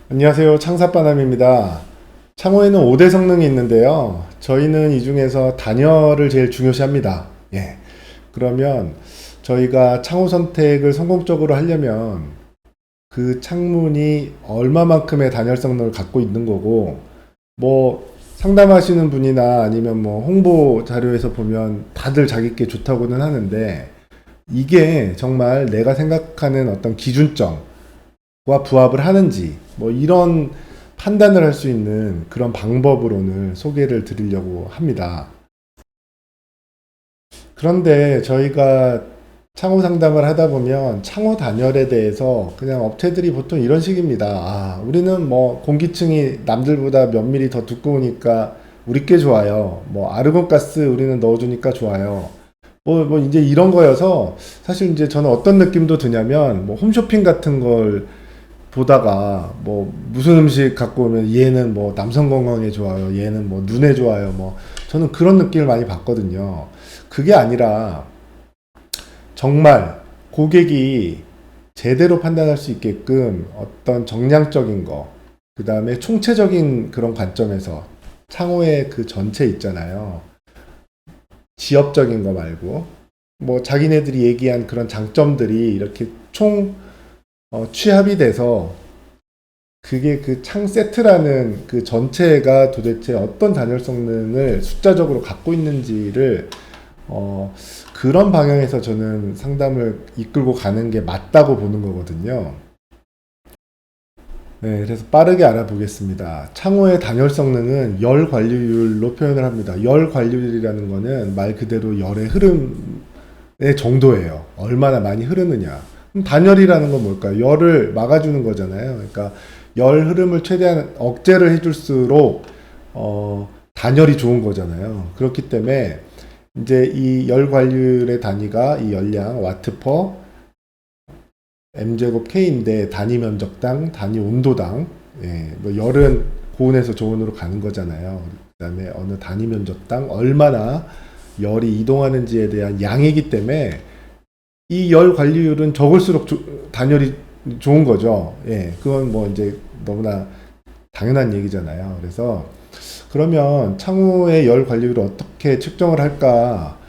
안녕하세요. 창사빠남입니다. 창호에는 5대 성능이 있는데요. 저희는 이 중에서 단열을 제일 중요시합니다. 예. 그러면 저희가 창호 선택을 성공적으로 하려면 그 창문이 얼마만큼의 단열 성능을 갖고 있는 거고, 뭐 상담하시는 분이나 아니면 뭐 홍보 자료에서 보면 다들 자기께 좋다고는 하는데, 이게 정말 내가 생각하는 어떤 기준점 와 부합을 하는지 뭐 이런 판단을 할 수 있는 그런 방법을 오늘 소개를 드리려고 합니다. 그런데 저희가 창호 상담을 하다 보면 창호 단열에 대해서 그냥 업체들이 보통 이런 식입니다. 아, 우리는 뭐 공기층이 남들보다 몇 미리 더 두꺼우니까 우리 게 좋아요. 뭐 아르곤가스 우리는 넣어주니까 좋아요. 뭐 이제 이런 거여서 사실 이제 저는 어떤 느낌도 드냐면 뭐 홈쇼핑 같은 걸 보다가 뭐 무슨 음식 갖고 오면 얘는 뭐 남성 건강에 좋아요, 얘는 뭐 눈에 좋아요, 뭐 저는 그런 느낌을 많이 받거든요. 그게 아니라 정말 고객이 제대로 판단할 수 있게끔 어떤 정량적인 거, 그 다음에 총체적인 그런 관점에서 창호의 그 전체 있잖아요. 지엽적인 거 말고 뭐 자기네들이 얘기한 그런 장점들이 이렇게 총 취합이 돼서 그게 그 창 세트라는 그 전체가 도대체 어떤 단열 성능을 숫자적으로 갖고 있는지를 어, 그런 방향에서 저는 상담을 이끌고 가는 게 맞다고 보는 거거든요. 네, 그래서 빠르게 알아보겠습니다. 창호의 단열 성능은 열 관리율로 표현을 합니다. 열 관리율이라는 거는 말 그대로 열의 흐름의 정도예요. 얼마나 많이 흐르느냐. 그럼 단열이라는 건 뭘까요? 열을 막아주는 거잖아요. 그러니까 열 흐름을 최대한 억제를 해줄수록 단열이 좋은 거잖아요. 그렇기 때문에 이제 이 열 관리율의 단위가 이 열량 와트 퍼 m제곱 k인데 단위 면적당, 단위 온도당, 예, 뭐 열은 고온에서 저온으로 가는 거잖아요. 그다음에 어느 단위 면적당 얼마나 열이 이동하는지에 대한 양이기 때문에 이 열 관리율은 적을수록 단열이 좋은 거죠. 예, 그건 뭐 이제 너무나 당연한 얘기잖아요. 그래서 그러면 창호의 열 관리율을 어떻게 측정을 할까?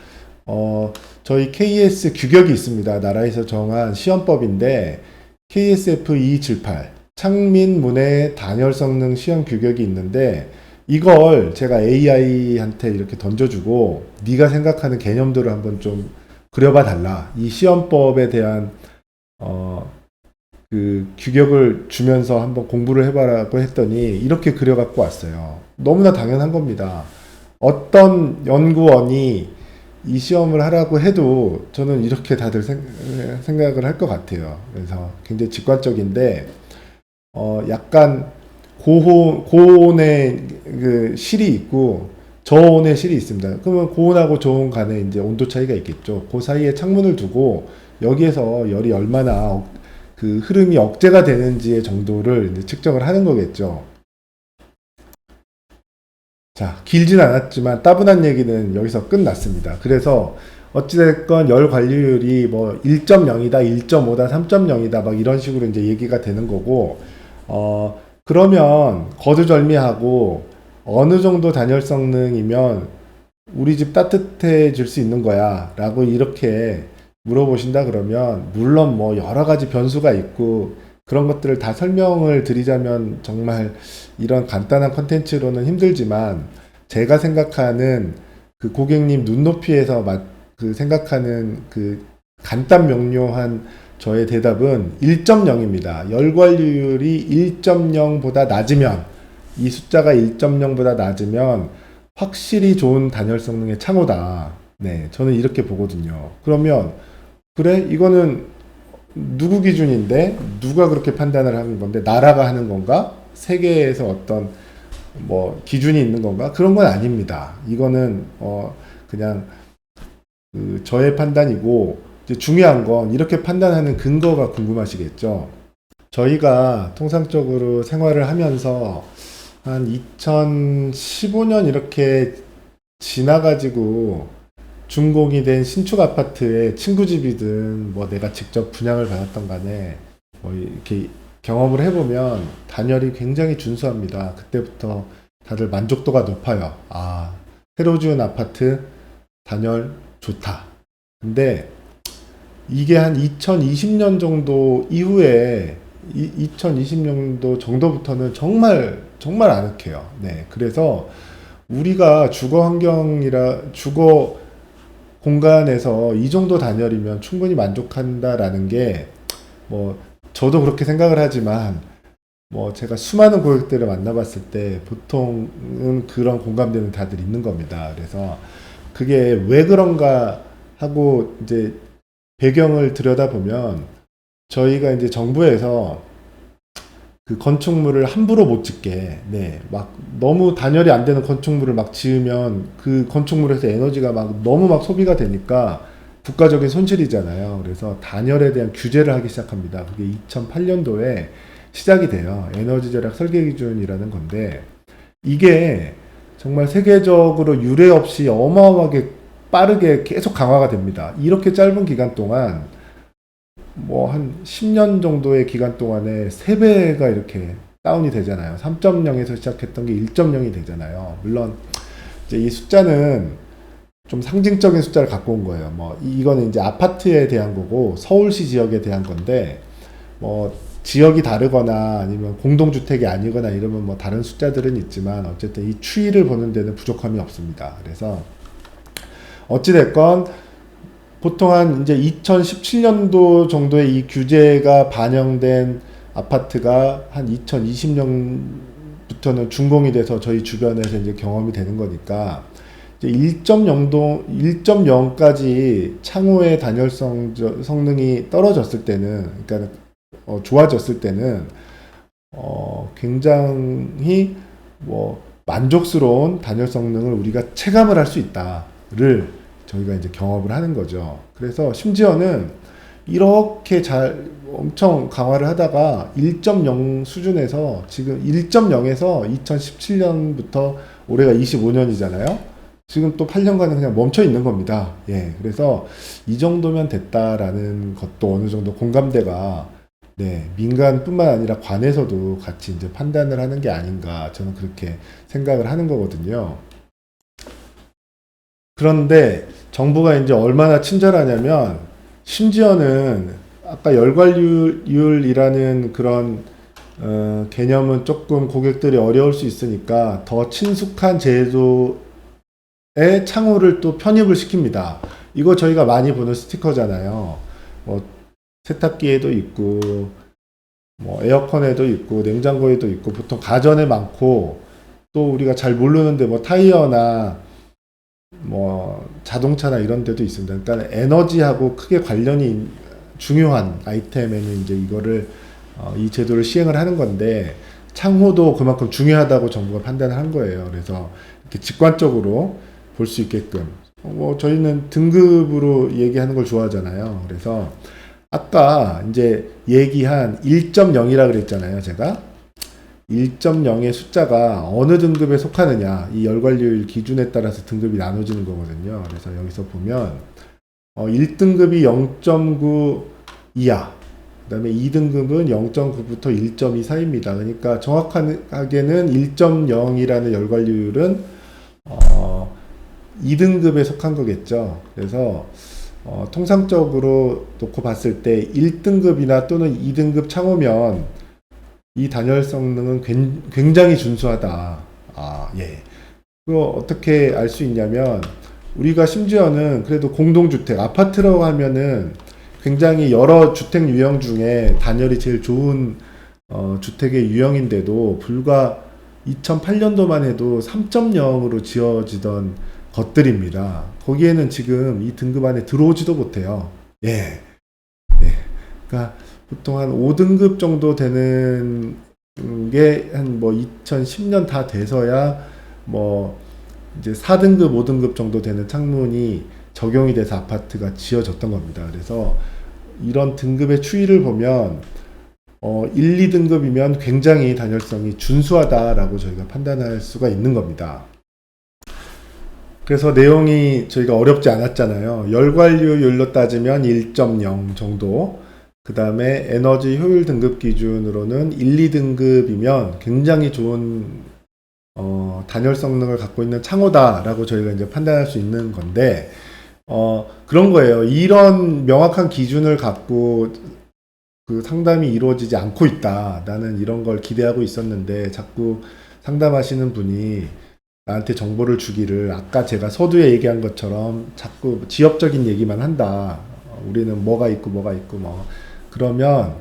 저희 KS 규격이 있습니다. 나라에서 정한 시험법인데 KSF 2278 창민문의 단열 성능 시험 규격이 있는데 이걸 제가 AI한테 이렇게 던져주고 네가 생각하는 개념들을 한번 좀 그려봐 달라. 이 시험법에 대한 어, 그 규격을 주면서 한번 공부를 해봐라고 했더니 이렇게 그려갖고 왔어요. 너무나 당연한 겁니다. 어떤 연구원이 이 시험을 하라고 해도 저는 이렇게 다들 생각을 할 것 같아요. 그래서 굉장히 직관적인데, 약간 고온의 그 실이 있고 저온의 실이 있습니다. 그러면 고온하고 저온 간에 이제 온도 차이가 있겠죠. 그 사이에 창문을 두고 여기에서 열이 얼마나 그 흐름이 억제가 되는지의 정도를 이제 측정을 하는 거겠죠. 자, 길진 않았지만 따분한 얘기는 여기서 끝났습니다. 그래서 어찌됐건 열 관리율이 뭐 1.0이다, 1.5다, 3.0이다 막 이런 식으로 이제 얘기가 되는 거고, 그러면 거두절미하고 어느 정도 단열 성능이면 우리 집 따뜻해질 수 있는 거야 라고 이렇게 물어보신다 그러면 물론 뭐 여러 가지 변수가 있고 그런 것들을 다 설명을 드리자면 정말 이런 간단한 컨텐츠로는 힘들지만 제가 생각하는 그 고객님 눈높이에서 그 생각하는 그 간단 명료한 저의 대답은 1.0입니다. 열관리율이 1.0보다 낮으면 이 숫자가 1.0보다 낮으면 확실히 좋은 단열 성능의 창호다. 네, 저는 이렇게 보거든요. 그러면 그래 이거는 누구 기준인데 누가 그렇게 판단을 하는 건데 나라가 하는 건가? 세계에서 어떤 뭐 기준이 있는 건가? 그런 건 아닙니다. 이거는 그냥 그 저의 판단이고 이제 중요한 건 이렇게 판단하는 근거가 궁금하시겠죠. 저희가 통상적으로 생활을 하면서 한 2015년 이렇게 지나가지고 준공이 된 신축 아파트에 친구 집이든 뭐 내가 직접 분양을 받았던 간에 뭐 이렇게 경험을 해보면 단열이 굉장히 준수합니다. 그때부터 다들 만족도가 높아요. 아, 새로 지은 아파트 단열 좋다. 근데 이게 한 2020년 정도 이후에 2020년도 정도부터는 정말 정말 아늑해요. 네, 그래서 우리가 주거 공간에서 이 정도 단열이면 충분히 만족한다라는 게 뭐 저도 그렇게 생각을 하지만 뭐 제가 수많은 고객들을 만나봤을 때 보통은 그런 공감대는 다들 있는 겁니다. 그래서 그게 왜 그런가 하고 이제 배경을 들여다보면 저희가 이제 정부에서 그 건축물을 함부로 못 짓게, 네, 막 너무 단열이 안 되는 건축물을 막 지으면 그 건축물에서 에너지가 막 너무 막 소비가 되니까 국가적인 손실이잖아요. 그래서 단열에 대한 규제를 하기 시작합니다. 그게 2008년도에 시작이 돼요. 에너지 절약 설계 기준이라는 건데 이게 정말 세계적으로 유례 없이 어마어마하게 빠르게 계속 강화가 됩니다. 이렇게 짧은 기간 동안 뭐 한 10년 정도의 기간 동안에 3배가 이렇게 다운이 되잖아요. 3.0에서 시작했던 게 1.0이 되잖아요. 물론 이제 이 숫자는 좀 상징적인 숫자를 갖고 온 거예요. 뭐 이거는 이제 아파트에 대한 거고 서울시 지역에 대한 건데 뭐 지역이 다르거나 아니면 공동주택이 아니거나 이러면 뭐 다른 숫자들은 있지만 어쨌든 이 추이를 보는 데는 부족함이 없습니다. 그래서 어찌됐건 보통 한 이제 2017년도 정도에 이 규제가 반영된 아파트가 한 2020년부터는 준공이 돼서 저희 주변에서 이제 경험이 되는 거니까 이제 1.0까지 창호의 성능이 떨어졌을 때는, 그러니까 좋아졌을 때는 굉장히 뭐 만족스러운 단열 성능을 우리가 체감을 할 수 있다를 저희가 이제 경험을 하는 거죠. 그래서 심지어는 이렇게 엄청 강화를 하다가 1.0 수준에서 지금 1.0에서 2017년부터 올해가 25년이잖아요. 지금 또 8년간은 그냥 멈춰 있는 겁니다. 예. 그래서 이 정도면 됐다라는 것도 어느 정도 공감대가 네, 민간뿐만 아니라 관에서도 같이 이제 판단을 하는 게 아닌가 저는 그렇게 생각을 하는 거거든요. 그런데 정부가 이제 얼마나 친절하냐면 심지어는 아까 열관리율이라는 그런 개념은 조금 고객들이 어려울 수 있으니까 더 친숙한 제도의 창호를 또 편입을 시킵니다. 이거 저희가 많이 보는 스티커잖아요. 뭐 세탁기에도 있고 뭐 에어컨에도 있고 냉장고에도 있고 보통 가전에 많고 또 우리가 잘 모르는데 뭐 타이어나 뭐 자동차나 이런 데도 있습니다. 그러니까 에너지하고 크게 관련이 중요한 아이템에는 이제 이거를 이 제도를 시행을 하는 건데 창호도 그만큼 중요하다고 정부가 판단을 한 거예요. 그래서 이렇게 직관적으로 볼 수 있게끔 뭐 저희는 등급으로 얘기하는 걸 좋아하잖아요. 그래서 아까 이제 얘기한 1.0이라 그랬잖아요. 제가 1.0의 숫자가 어느 등급에 속하느냐 이 열관리율 기준에 따라서 등급이 나눠지는 거거든요. 그래서 여기서 보면 1등급이 0.9 이하, 그 다음에 2등급은 0.9부터 1.2 사이입니다. 그러니까 정확하게는 1.0이라는 열관리율은 2등급에 속한 거겠죠. 그래서 통상적으로 놓고 봤을 때 1등급이나 또는 2등급 창호면 이 단열 성능은 굉장히 준수하다. 아, 예. 그거 어떻게 알 수 있냐면 우리가 심지어는 그래도 공동주택, 아파트라고 하면은 굉장히 여러 주택 유형 중에 단열이 제일 좋은 주택의 유형인데도 불과 2008년도만 해도 3.0으로 지어지던 것들입니다. 거기에는 지금 이 등급 안에 들어오지도 못해요. 예. 예. 그러니까 보통 한 5등급 정도 되는 게 한 뭐 2010년 다 돼서야 뭐 이제 4등급, 5등급 정도 되는 창문이 적용이 돼서 아파트가 지어졌던 겁니다. 그래서 이런 등급의 추이를 보면 1, 2등급이면 굉장히 단열성이 준수하다라고 저희가 판단할 수가 있는 겁니다. 그래서 내용이 저희가 어렵지 않았잖아요. 열관리율로 따지면 1.0 정도, 그 다음에 에너지 효율 등급 기준으로는 1, 2등급이면 굉장히 좋은 단열 성능을 갖고 있는 창호다라고 저희가 이제 판단할 수 있는 건데, 그런 거예요. 이런 명확한 기준을 갖고 그 상담이 이루어지지 않고 있다. 나는 이런 걸 기대하고 있었는데 자꾸 상담하시는 분이 나한테 정보를 주기를 아까 제가 서두에 얘기한 것처럼 자꾸 지엽적인 얘기만 한다. 우리는 뭐가 있고 뭐가 있고 뭐. 그러면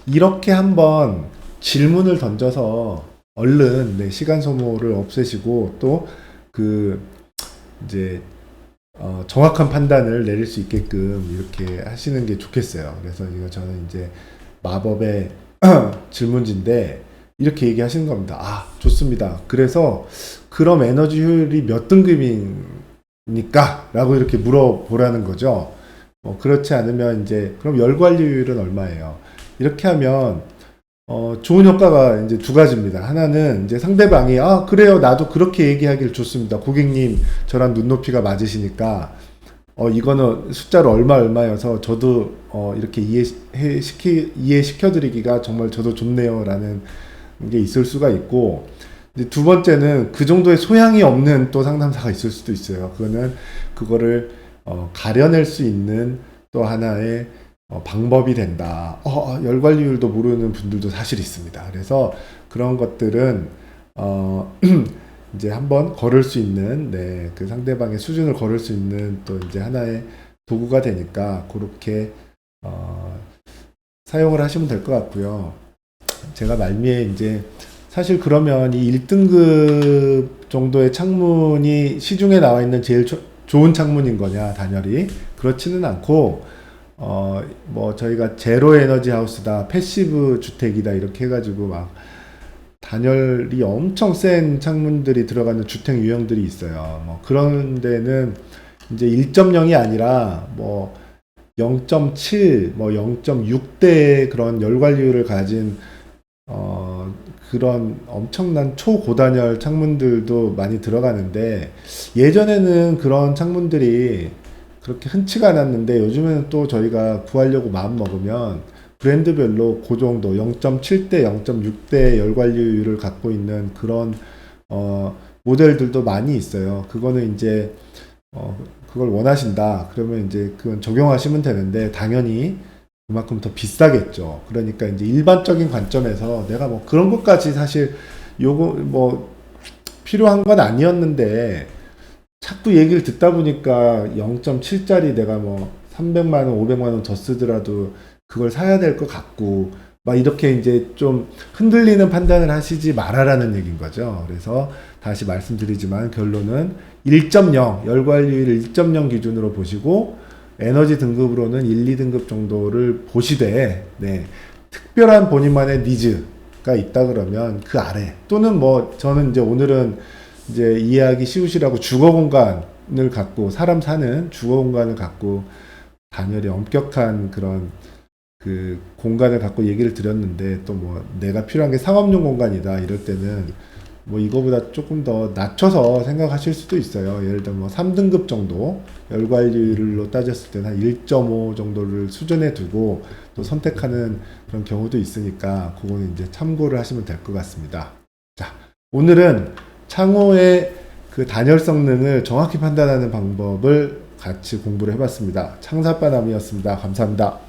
이렇게 한번 질문을 던져서 얼른 내 시간 소모를 없애시고 또 그 이제 정확한 판단을 내릴 수 있게끔 이렇게 하시는 게 좋겠어요. 그래서 이거 저는 이제 마법의 질문지인데 이렇게 얘기하시는 겁니다. 아, 좋습니다. 그래서 그럼 에너지 효율이 몇 등급입니까? 라고 이렇게 물어보라는 거죠. 그렇지 않으면 이제 그럼 열 관리율은 얼마예요? 이렇게 하면 좋은 효과가 이제 두 가지입니다. 하나는 이제 상대방이 아 그래요 나도 그렇게 얘기하길 좋습니다. 고객님 저랑 눈높이가 맞으시니까 이거는 숫자로 얼마여서 저도 이렇게 이해시켜드리기가 정말 저도 좋네요 라는 게 있을 수가 있고, 이제 두 번째는 그 정도의 소양이 없는 또 상담사가 있을 수도 있어요. 그거를 가려낼 수 있는 또 하나의 방법이 된다. 열 관리율도 모르는 분들도 사실 있습니다. 그래서 그런 것들은 이제 한번 걸을 수 있는 그 상대방의 수준을 걸을 수 있는 또 이제 하나의 도구가 되니까 그렇게 사용을 하시면 될 것 같고요. 제가 말미에 이제 사실 그러면 이 1등급 정도의 창문이 시중에 나와 있는 제일 좋은 창문인 거냐 단열이 그렇지는 않고 뭐 저희가 제로 에너지 하우스다 패시브 주택이다 이렇게 해가지고 막 단열이 엄청 센 창문들이 들어가는 주택 유형들이 있어요. 뭐 그런 데는 이제 1.0이 아니라 뭐 0.7, 뭐 0.6대 그런 열 관리율을 가진 그런 엄청난 초고단열 창문들도 많이 들어가는데, 예전에는 그런 창문들이 그렇게 흔치가 않았는데 요즘에는 또 저희가 구하려고 마음 먹으면 브랜드별로 그 정도 0.7대 0.6대 열 관리율을 갖고 있는 그런 모델들도 많이 있어요. 그거는 이제 그걸 원하신다 그러면 이제 그건 적용하시면 되는데 당연히 그만큼 더 비싸겠죠. 그러니까 이제 일반적인 관점에서 내가 뭐 그런 것까지 사실 요거 뭐 필요한 건 아니었는데 자꾸 얘기를 듣다 보니까 0.7짜리 내가 뭐 300만 원, 500만 원 더 쓰더라도 그걸 사야 될 것 같고 막 이렇게 이제 좀 흔들리는 판단을 하시지 말아라는 얘기인 거죠. 그래서 다시 말씀드리지만 결론은 1.0 열관리율 1.0 기준으로 보시고 에너지 등급으로는 1, 2등급 정도를 보시되 특별한 본인만의 니즈가 있다 그러면 그 아래 또는 뭐 저는 이제 오늘은 이제 이해하기 쉬우시라고 주거 공간을 갖고 사람 사는 주거 공간을 갖고 단열이 엄격한 그런 그 공간을 갖고 얘기를 드렸는데 또 뭐 내가 필요한 게 상업용 공간이다 이럴 때는 뭐 이거보다 조금 더 낮춰서 생각하실 수도 있어요. 예를 들면 뭐 3등급 정도 열관리율로 따졌을 때는 한 1.5 정도를 수준에 두고 또 선택하는 그런 경우도 있으니까 그거는 이제 참고를 하시면 될 것 같습니다. 자, 오늘은 창호의 그 단열 성능을 정확히 판단하는 방법을 같이 공부를 해봤습니다. 창사빠남이었습니다. 감사합니다.